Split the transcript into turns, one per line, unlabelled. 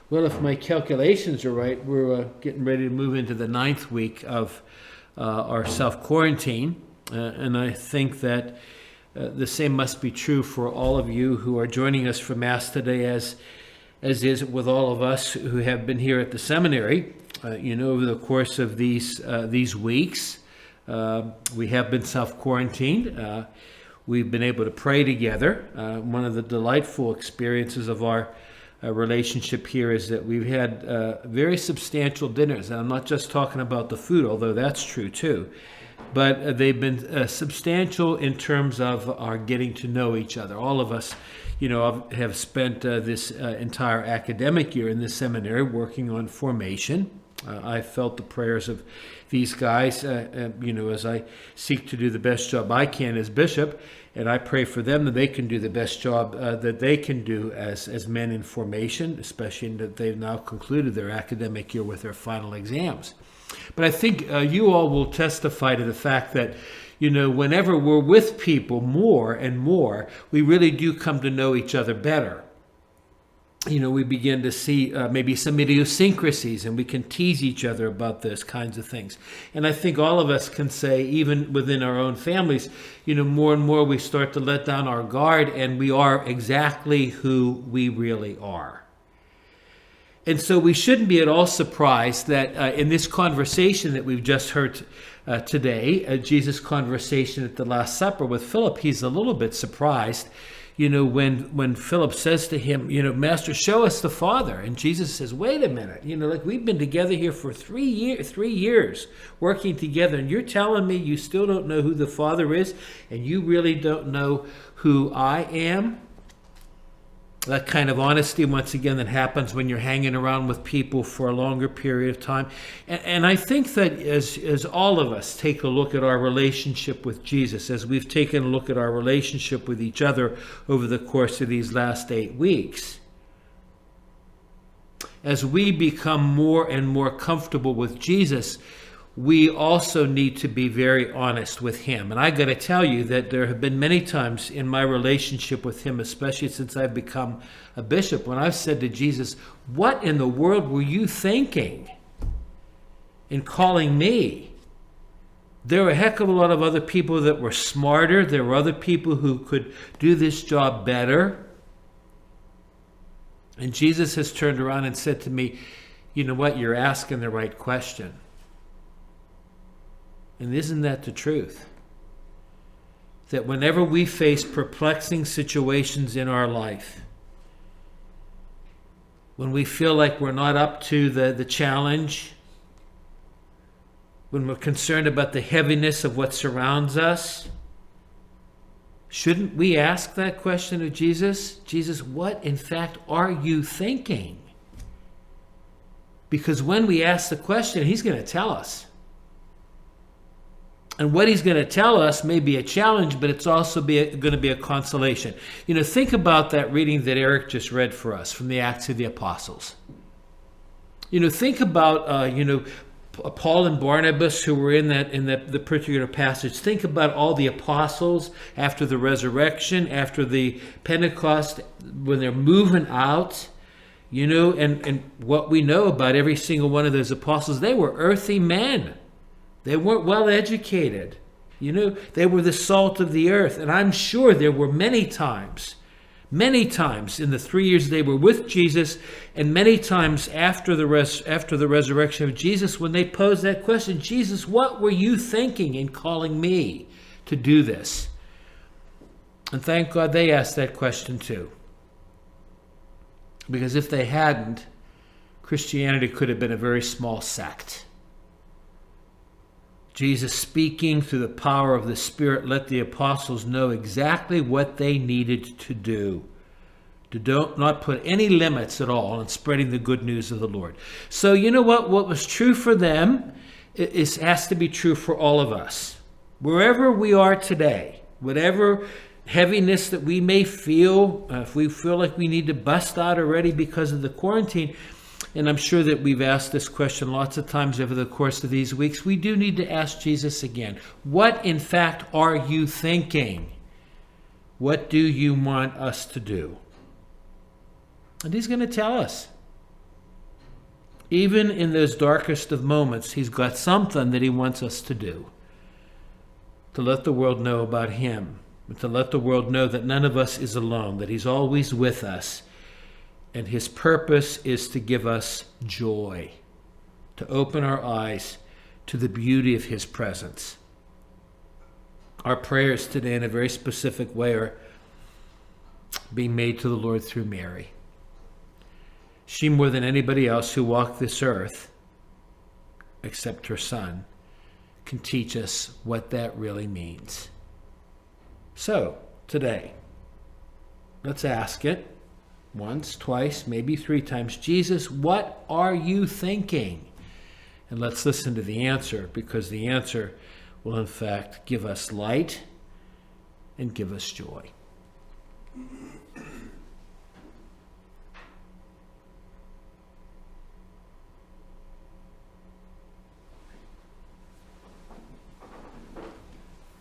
Well, if my calculations are right, we're getting ready to move into the 9th week of our self-quarantine. And I think that the same must be true for all of you who are joining us for Mass today, as is with all of us who have been here at the seminary. Over the course of these weeks, we have been self-quarantined. We've been able to pray together. One of the delightful experiences of our relationship here is that we've had very substantial dinners. And I'm not just talking about the food, although that's true too, but they've been substantial in terms of our getting to know each other. All of us, have spent this entire academic year in the seminary working on formation. I felt the prayers of these guys, as I seek to do the best job I can as bishop, and I pray for them that they can do the best job that they can do as men in formation, especially that they've now concluded their academic year with their final exams. But I think you all will testify to the fact that, whenever we're with people more and more, we really do come to know each other better. We begin to see maybe some idiosyncrasies, and we can tease each other about those kinds of things. And I think all of us can say, even within our own families, more and more we start to let down our guard, and we are exactly who we really are. And so we shouldn't be at all surprised that in this conversation that we've just heard today, Jesus' conversation at the Last Supper with Philip, he's a little bit surprised when Philip says to him, Master, show us the Father. And Jesus says, wait a minute, we've been together here for 3 years working together, and you're telling me you still don't know who the Father is, and you really don't know who I am? That kind of honesty, once again, that happens when you're hanging around with people for a longer period of time. And I think that as all of us take a look at our relationship with Jesus, as we've taken a look at our relationship with each other over the course of these last 8 weeks, as we become more and more comfortable with Jesus, we also need to be very honest with him. And I got to tell you that there have been many times in my relationship with him, especially since I've become a bishop, when I've said to Jesus, what in the world were you thinking in calling me? There were a heck of a lot of other people that were smarter. There were other people who could do this job better. And Jesus has turned around and said to me, you know what, you're asking the right question. And isn't that the truth? That whenever we face perplexing situations in our life, when we feel like we're not up to the challenge, when we're concerned about the heaviness of what surrounds us, shouldn't we ask that question of Jesus? Jesus, what in fact are you thinking? Because when we ask the question, he's going to tell us. And what he's going to tell us may be a challenge, but it's also going to be a consolation. Think about that reading that Eric just read for us from the Acts of the Apostles. Think about, Paul and Barnabas who were in the particular passage. Think about all the apostles after the resurrection, after the Pentecost, when they're moving out. And what we know about every single one of those apostles, they were earthy men. They weren't well educated. They were the salt of the earth. And I'm sure there were many times in the 3 years they were with Jesus, and many times after the resurrection of Jesus, when they posed that question, Jesus, what were you thinking in calling me to do this? And thank God they asked that question too. Because if they hadn't, Christianity could have been a very small sect. Jesus, speaking through the power of the Spirit, let the apostles know exactly what they needed to do, to not put any limits at all on spreading the good news of the Lord. So you know what was true for them has to be true for all of us. Wherever we are today, whatever heaviness that we may feel, if we feel like we need to bust out already because of the quarantine, and I'm sure that we've asked this question lots of times over the course of these weeks, we do need to ask Jesus again, what in fact are you thinking? What do you want us to do? And he's going to tell us. Even in those darkest of moments, he's got something that he wants us to do. To let the world know about him. To let the world know that none of us is alone, that he's always with us. And his purpose is to give us joy, to open our eyes to the beauty of his presence. Our prayers today in a very specific way are being made to the Lord through Mary. She, more than anybody else who walked this earth, except her son, can teach us what that really means. So, today, let's ask it once, twice, maybe 3 times. Jesus, what are you thinking? And let's listen to the answer, because the answer will in fact give us light and give us joy.